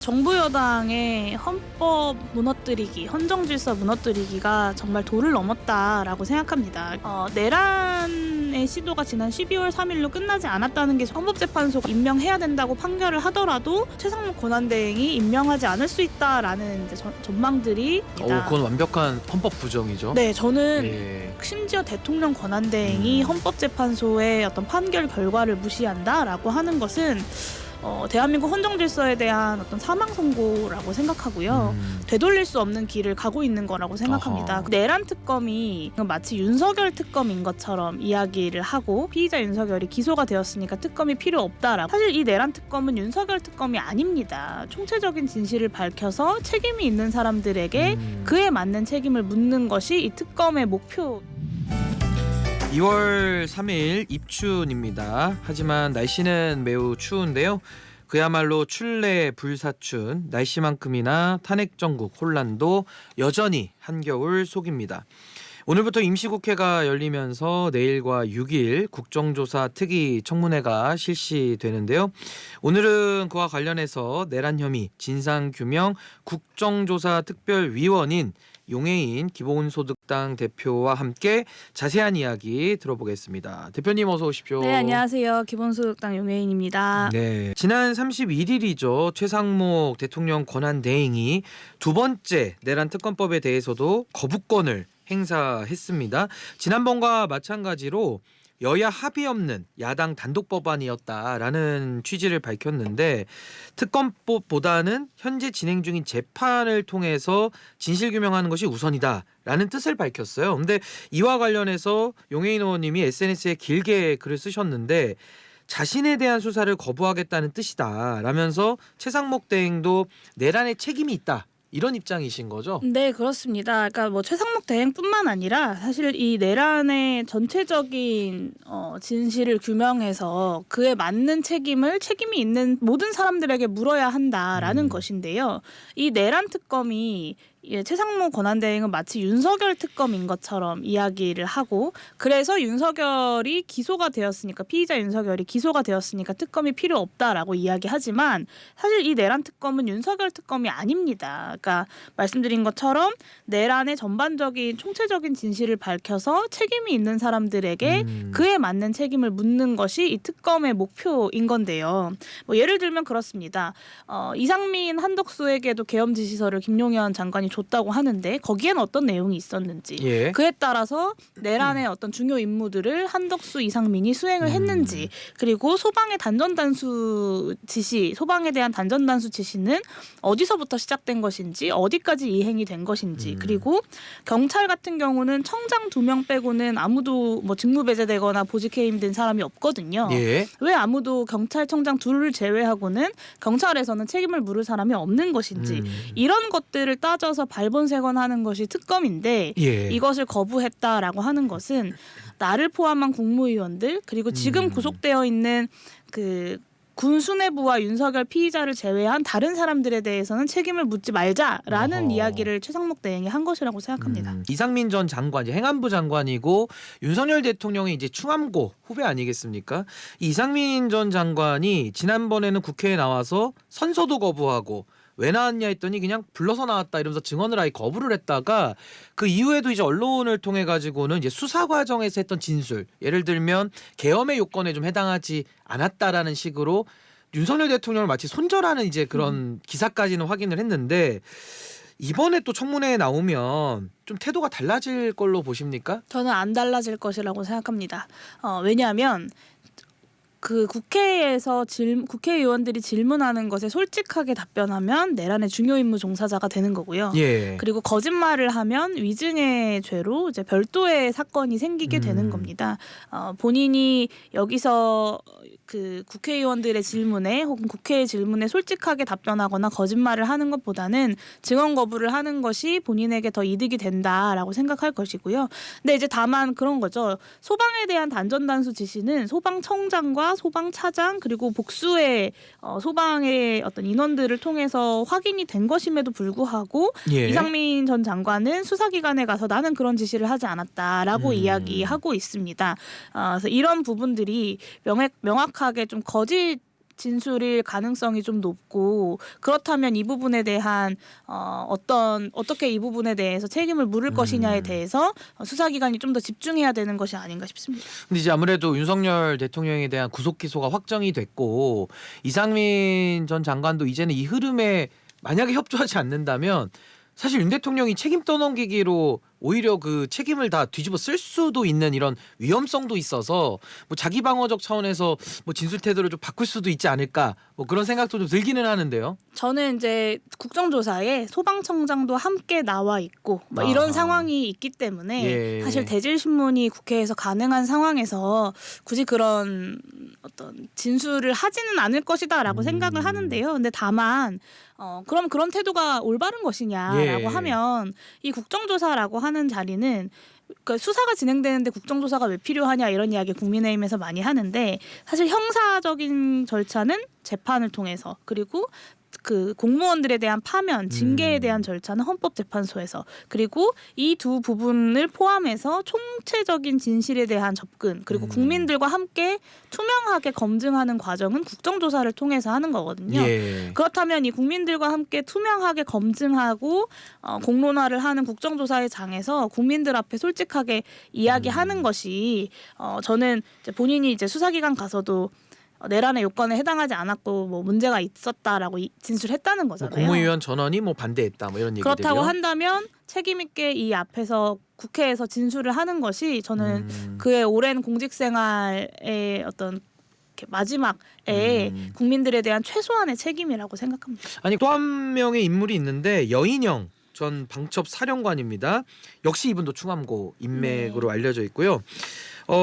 정부 여당의 헌법 무너뜨리기, 헌정질서 무너뜨리기가 정말 도를 넘었다라고 생각합니다. 내란의 시도가 지난 12월 3일로 끝나지 않았다는 게 헌법재판소가 임명해야 된다고 판결을 하더라도 최상목 권한대행이 임명하지 않을 수 있다라는 이제 전망들이 그건 완벽한 헌법 부정이죠. 네, 저는 심지어 대통령 권한대행이 헌법재판소의 어떤 판결 결과를 무시한다라고 하는 것은 대한민국 헌정질서에 대한 어떤 사망 선고라고 생각하고요. 되돌릴 수 없는 길을 가고 있는 거라고 생각합니다. 내란 특검이 마치 윤석열 특검인 것처럼 이야기를 하고 피의자 윤석열이 기소가 되었으니까 특검이 필요 없다라고. 사실 이 내란 특검은 윤석열 특검이 아닙니다. 총체적인 진실을 밝혀서 책임이 있는 사람들에게 그에 맞는 책임을 묻는 것이 이 특검의 목표. 2월 3일 입춘입니다. 하지만 날씨는 매우 추운데요. 그야말로 출래 불사춘, 날씨만큼이나 탄핵정국 혼란도 여전히 한겨울 속입니다. 오늘부터 임시국회가 열리면서 내일과 6일 국정조사 특위 청문회가 실시되는데요. 오늘은 그와 관련해서 내란 혐의 진상규명 국정조사 특별위원인 용해인 기본소득당 대표와 함께 자세한 이야기 들어보겠습니다. 대표님 어서 오십시오. 네, 안녕하세요. 기본소득당 용해인입니다. 네, 지난 31일이죠. 최상목 대통령 권한대행이 두 번째 내란 특검법에 대해서도 거부권을 행사했습니다. 지난번과 마찬가지로 여야 합의 없는 야당 단독 법안이었다라는 취지를 밝혔는데 특검법보다는 현재 진행 중인 재판을 통해서 진실규명하는 것이 우선이다라는 뜻을 밝혔어요. 근데 이와 관련해서 용해인 의원님이 SNS에 길게 글을 쓰셨는데 자신에 대한 수사를 거부하겠다는 뜻이다 라면서 최상목 대행도 내란에 책임이 있다. 이런 입장이신 거죠? 네, 그렇습니다. 그러니까 최상목 대행뿐만 아니라 사실 이 내란의 전체적인 진실을 규명해서 그에 맞는 책임이 있는 모든 사람들에게 물어야 한다라는 것인데요. 이 내란 특검이 최상목 권한대행은 마치 윤석열 특검인 것처럼 이야기를 하고 그래서 윤석열이 기소가 되었으니까 피의자 윤석열이 기소가 되었으니까 특검이 필요 없다라고 이야기하지만 사실 이 내란 특검은 윤석열 특검이 아닙니다. 그러니까 말씀드린 것처럼 내란의 전반적인 총체적인 진실을 밝혀서 책임이 있는 사람들에게 그에 맞는 책임을 묻는 것이 이 특검의 목표인 건데요. 예를 들면 그렇습니다. 이상민 한덕수에게도 계엄 지시서를 김용현 장관이 줬다고 하는데 거기엔 어떤 내용이 있었는지 그에 따라서 내란의 어떤 중요 임무들을 한덕수, 이상민이 수행을 했는지 그리고 소방의 단전단수 지시, 소방에 대한 단전단수 지시는 어디서부터 시작된 것인지 어디까지 이행이 된 것인지 그리고 경찰 같은 경우는 청장 2명 빼고는 아무도 직무 배제되거나 보직해임된 사람이 없거든요. 왜 아무도 경찰청장 둘을 제외하고는 경찰에서는 책임을 물을 사람이 없는 것인지 이런 것들을 따져서 발본색원하는 것이 특검인데 이것을 거부했다라고 하는 것은 나를 포함한 국무위원들 그리고 지금 구속되어 있는 군 수뇌부와 윤석열 피의자를 제외한 다른 사람들에 대해서는 책임을 묻지 말자라는 이야기를 최상목 대행이 한 것이라고 생각합니다. 이상민 전 장관, 이제 행안부 장관이고 윤석열 대통령이 이제 충암고 후배 아니겠습니까? 이상민 전 장관이 지난번에는 국회에 나와서 선서도 거부하고 왜 나왔냐 했더니 그냥 불러서 나왔다 이러면서 증언을 아예 거부를 했다가 그 이후에도 이제 언론을 통해 가지고는 이제 수사 과정에서 했던 진술, 예를 들면 계엄의 요건에 좀 해당하지 않았다라는 식으로 윤석열 대통령을 마치 손절하는 이제 그런 기사까지는 확인을 했는데 이번에 또 청문회에 나오면 좀 태도가 달라질 걸로 보십니까? 저는 안 달라질 것이라고 생각합니다. 왜냐하면 국회에서 국회의원들이 질문하는 것에 솔직하게 답변하면 내란의 중요 임무 종사자가 되는 거고요. 그리고 거짓말을 하면 위증의 죄로 이제 별도의 사건이 생기게 되는 겁니다. 본인이 여기서 국회의원들의 질문에 혹은 국회의 질문에 솔직하게 답변하거나 거짓말을 하는 것보다는 증언 거부를 하는 것이 본인에게 더 이득이 된다라고 생각할 것이고요. 근데 이제 다만 그런 거죠. 소방에 대한 단전단수 지시는 소방청장과 소방차장 그리고 복수의 소방의 어떤 인원들을 통해서 확인이 된 것임에도 불구하고 이상민 전 장관은 수사기관에 가서 나는 그런 지시를 하지 않았다라고 이야기하고 있습니다. 그래서 이런 부분들이 명확하게 좀 거짓 진술일 가능성이 좀 높고 그렇다면 이 부분에 대한 어떻게 이 부분에 대해서 책임을 물을 것이냐에 대해서 수사기관이 좀 더 집중해야 되는 것이 아닌가 싶습니다. 근데 이제 아무래도 윤석열 대통령에 대한 구속 기소가 확정이 됐고 이상민 전 장관도 이제는 이 흐름에 만약에 협조하지 않는다면 사실 윤 대통령이 책임 떠넘기기로 오히려 그 책임을 다 뒤집어 쓸 수도 있는 이런 위험성도 있어서 뭐 자기 방어적 차원에서 뭐 진술 태도를 좀 바꿀 수도 있지 않을까 뭐 그런 생각도 좀 들기는 하는데요. 저는 이제 국정조사에 소방청장도 함께 나와 있고 뭐 이런 아하. 상황이 있기 때문에 예. 사실 대질신문이 국회에서 가능한 상황에서 굳이 그런 어떤 진술을 하지는 않을 것이다라고 생각을 하는데요. 근데 다만 그럼 그런 태도가 올바른 것이냐라고 예. 하면 이 국정조사라고 하는 자리는 그러니까 수사가 진행되는데 국정조사가 왜 필요하냐 이런 이야기 국민의힘에서 많이 하는데 사실 형사적인 절차는 재판을 통해서 그리고 그 공무원들에 대한 파면, 징계에 대한 절차는 헌법재판소에서 그리고 이 두 부분을 포함해서 총체적인 진실에 대한 접근 그리고 국민들과 함께 투명하게 검증하는 과정은 국정조사를 통해서 하는 거거든요. 예. 그렇다면 이 국민들과 함께 투명하게 검증하고 공론화를 하는 국정조사의 장에서 국민들 앞에 솔직하게 이야기하는 것이 저는 이제 본인이 이제 수사기관 가서도 내란의 요건에 해당하지 않았고 뭐 문제가 있었다라고 진술했다는 뭐 거잖아요. 국무위원 전원이 뭐 반대했다 뭐 이런 얘기들이요. 그렇다고 한다면 책임 있게 이 앞에서 국회에서 진술을 하는 것이 저는 그의 오랜 공직생활의 어떤 이렇게 마지막에 국민들에 대한 최소한의 책임이라고 생각합니다. 아니 또 한 명의 인물이 있는데 여인영 전 방첩 사령관입니다. 역시 이분도 충암고 인맥으로 알려져 있고요.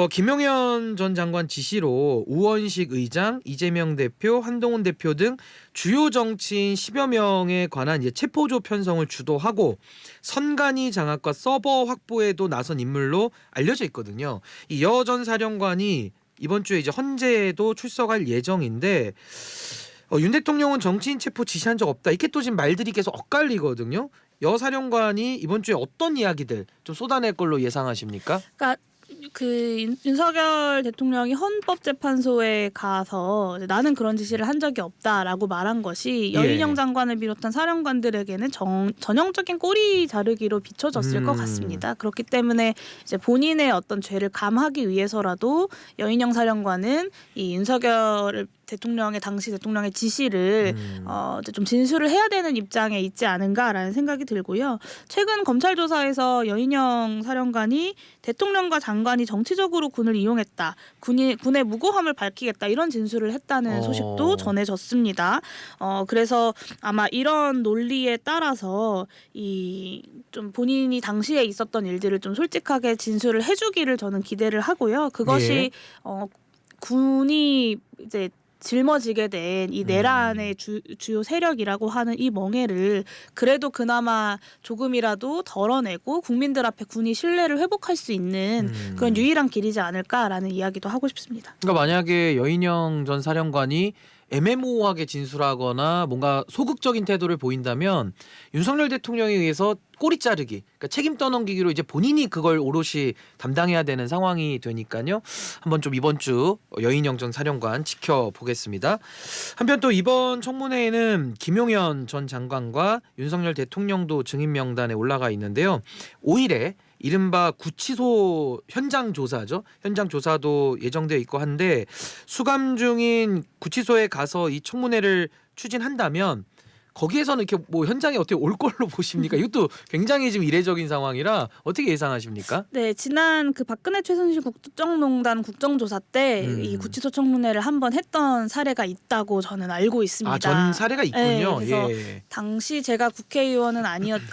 김용현 전 장관 지시로 우원식 의장, 이재명 대표, 한동훈 대표 등 주요 정치인 10여 명에 관한 이제 체포조 편성을 주도하고 선관위 장악과 서버 확보에도 나선 인물로 알려져 있거든요. 이 여 전 사령관이 이번 주에 이제 헌재에도 출석할 예정인데 윤 대통령은 정치인 체포 지시한 적 없다. 이렇게 또 지금 말들이 계속 엇갈리거든요. 여 사령관이 이번 주에 어떤 이야기들 좀 쏟아낼 걸로 예상하십니까? 그러니까 그 윤석열 대통령이 헌법재판소에 가서 나는 그런 지시를 한 적이 없다라고 말한 것이 여인영 장관을 비롯한 사령관들에게는 전형적인 꼬리 자르기로 비춰졌을 것 같습니다. 그렇기 때문에 이제 본인의 어떤 죄를 감하기 위해서라도 여인영 사령관은 이 윤석열 대통령의 당시 대통령의 지시를 이제 좀 진술을 해야 되는 입장에 있지 않은가라는 생각이 들고요. 최근 검찰 조사에서 여인영 사령관이 대통령과 장관이 정치적으로 군을 이용했다, 군의 무고함을 밝히겠다 이런 진술을 했다는 소식도 전해졌습니다. 그래서 아마 이런 논리에 따라서 이 좀 본인이 당시에 있었던 일들을 좀 솔직하게 진술을 해주기를 저는 기대를 하고요. 그것이 군이 이제 짊어지게 된 이 내란의 주요 세력이라고 하는 이 멍해를 그래도 그나마 조금이라도 덜어내고 국민들 앞에 군이 신뢰를 회복할 수 있는 그런 유일한 길이지 않을까라는 이야기도 하고 싶습니다. 그러니까 만약에 여인영 전 사령관이 애매모호하게 진술하거나 뭔가 소극적인 태도를 보인다면 윤석열 대통령에 의해서 꼬리 자르기, 그러니까 책임 떠넘기기로 이제 본인이 그걸 오롯이 담당해야 되는 상황이 되니까요. 한번 좀 이번 주 여인영 전 사령관 지켜보겠습니다. 한편 또 이번 청문회에는 김용현 전 장관과 윤석열 대통령도 증인 명단에 올라가 있는데요. 5일에 이른바 구치소 현장 조사죠. 현장 조사도 예정되어 있고 한데 수감 중인 구치소에 가서 이 청문회를 추진한다면 거기에서는 이렇게 뭐 현장에 어떻게 올 걸로 보십니까? 이것도 굉장히 지금 이례적인 상황이라 어떻게 예상하십니까? 네, 지난 그 박근혜 최순실 국정농단 국정조사 때 이 구치소 청문회를 한번 했던 사례가 있다고 저는 알고 있습니다. 아, 전 사례가 있군요. 네, 그래서 예. 당시 제가 국회의원은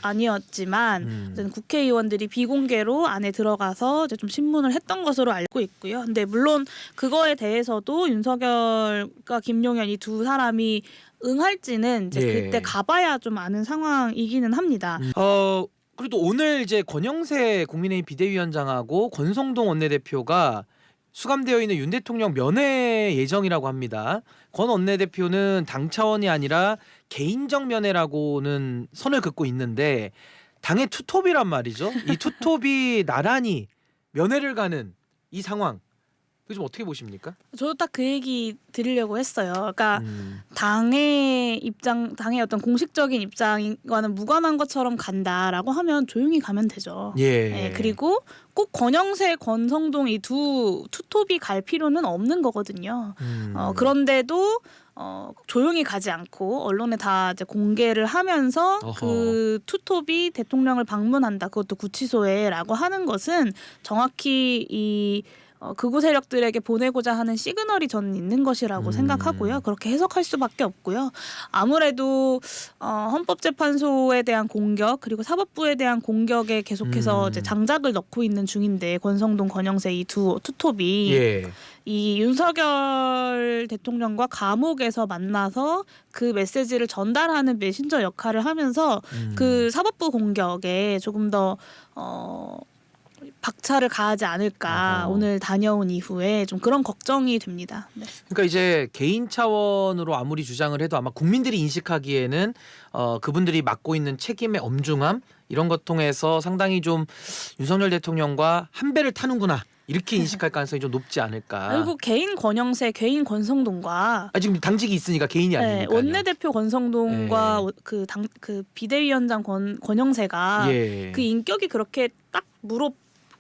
아니었지만 어쨌든 국회의원들이 비공개로 안에 들어가서 이제 좀 신문을 했던 것으로 알고 있고요. 근데 물론 그거에 대해서도 윤석열과 김용현 이 두 사람이 응할지는 이제 그때 가봐야 좀 아는 상황이기는 합니다. 그래도 오늘 이제 권영세 국민의힘 비대위원장하고 권성동 원내대표가 수감되어 있는 윤 대통령 면회 예정이라고 합니다. 권 원내대표는 당 차원이 아니라 개인적 면회라고는 선을 긋고 있는데 당의 투톱이란 말이죠. 이 투톱이 나란히 면회를 가는 이 상황 이거 좀 어떻게 보십니까? 저도 딱 그 얘기 드리려고 했어요. 그러니까 음. 당의 어떤 공식적인 입장과는 무관한 것처럼 간다라고 하면 조용히 가면 되죠. 예. 네, 그리고 꼭 권영세, 권성동 이 두 투톱이 갈 필요는 없는 거거든요. 그런데도 조용히 가지 않고 언론에 다 이제 공개를 하면서 어허. 그 투톱이 대통령을 방문한다. 그것도 구치소에라고 하는 것은 정확히 이 극우 세력들에게 보내고자 하는 시그널이 저는 있는 것이라고 생각하고요. 그렇게 해석할 수밖에 없고요. 아무래도 헌법재판소에 대한 공격 그리고 사법부에 대한 공격에 계속해서 이제 장작을 넣고 있는 중인데 권성동, 권영세 이 두 투톱이 예. 이 윤석열 대통령과 감옥에서 만나서 그 메시지를 전달하는 메신저 역할을 하면서 그 사법부 공격에 조금 더 박차를 가하지 않을까 어허. 오늘 다녀온 이후에 좀 그런 걱정이 됩니다. 네. 그러니까 이제 개인 차원으로 아무리 주장을 해도 아마 국민들이 인식하기에는 그분들이 맡고 있는 책임의 엄중함 이런 것 통해서 상당히 좀 윤석열 대통령과 한 배를 타는구나 이렇게 인식할 가능성이 좀 높지 않을까. 그리고 개인 권영세, 개인 권성동과 지금 당직이 있으니까 개인이 네, 아니니까요. 원내대표 권성동과 예. 그 비대위원장 권영세가 예. 그 인격이 그렇게 딱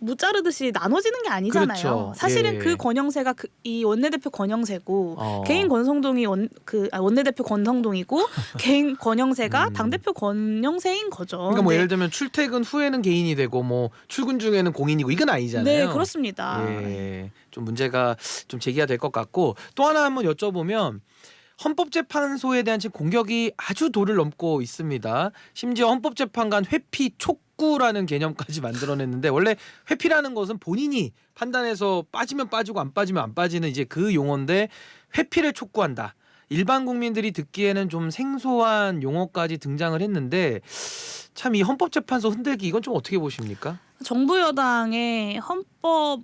무자르듯이 나눠지는 게 아니잖아요. 그렇죠. 사실은 예. 그 권영세가 이 원내대표 권영세고 어. 개인 권성동이 원내대표 권성동이고 개인 권영세가 당대표 권영세인 거죠. 그러니까 뭐 근데 예를 들면 출퇴근 후에는 개인이 되고 뭐 출근 중에는 공인이고 이건 아니잖아요. 네, 그렇습니다. 예. 좀 문제가 좀 제기가 될 것 같고 또 하나 한번 여쭤보면 헌법재판소에 대한 지금 공격이 아주 도를 넘고 있습니다. 심지어 헌법재판관 회피 촉구라는 개념까지 만들어냈는데 원래 회피라는 것은 본인이 판단해서 빠지면 빠지고 안 빠지면 안 빠지는 이제 그 용어인데 회피를 촉구한다. 일반 국민들이 듣기에는 좀 생소한 용어까지 등장을 했는데 참 이 헌법재판소 흔들기 이건 좀 어떻게 보십니까? 정부 여당의 헌법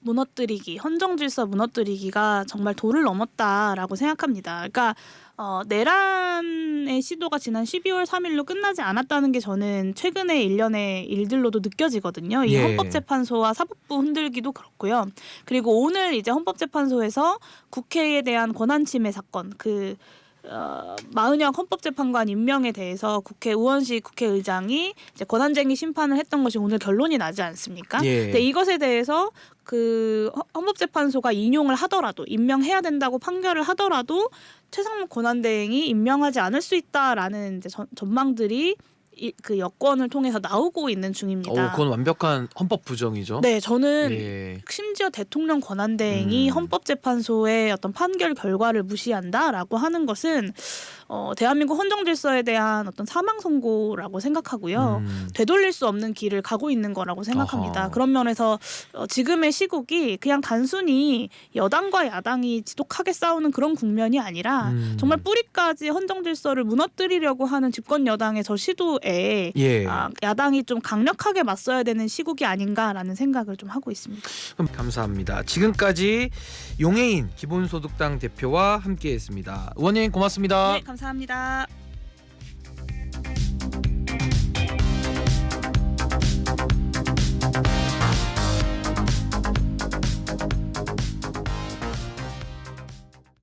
무너뜨리기, 헌정질서 무너뜨리기가 정말 도를 넘었다라고 생각합니다. 그러니까 내란의 시도가 지난 12월 3일로 끝나지 않았다는 게 저는 최근의 일련의 일들로도 느껴지거든요. 이 예. 헌법재판소와 사법부 흔들기도 그렇고요. 그리고 오늘 이제 헌법재판소에서 국회에 대한 권한침해 사건, 마은혁 헌법재판관 임명에 대해서 우원식 국회의장이 이제 권한쟁의 심판을 했던 것이 오늘 결론이 나지 않습니까? 예. 근데 이것에 대해서 헌법재판소가 인용을 하더라도 임명해야 된다고 판결을 하더라도 최상목 권한대행이 임명하지 않을 수 있다라는 이제 전망들이 그 여권을 통해서 나오고 있는 중입니다. 그건 완벽한 헌법 부정이죠. 네, 저는 예. 심지어 대통령 권한대행이 헌법재판소의 어떤 판결 결과를 무시한다라고 하는 것은 대한민국 헌정질서에 대한 어떤 사망 선고라고 생각하고요. 되돌릴 수 없는 길을 가고 있는 거라고 생각합니다. 어허. 그런 면에서 지금의 시국이 그냥 단순히 여당과 야당이 지독하게 싸우는 그런 국면이 아니라 정말 뿌리까지 헌정질서를 무너뜨리려고 하는 집권 여당의 저 시도에 예. 야당이 좀 강력하게 맞서야 되는 시국이 아닌가라는 생각을 좀 하고 있습니다. 감사합니다. 지금까지 용해인 기본소득당 대표와 함께했습니다. 의원님 고맙습니다. 네, 감사합니다.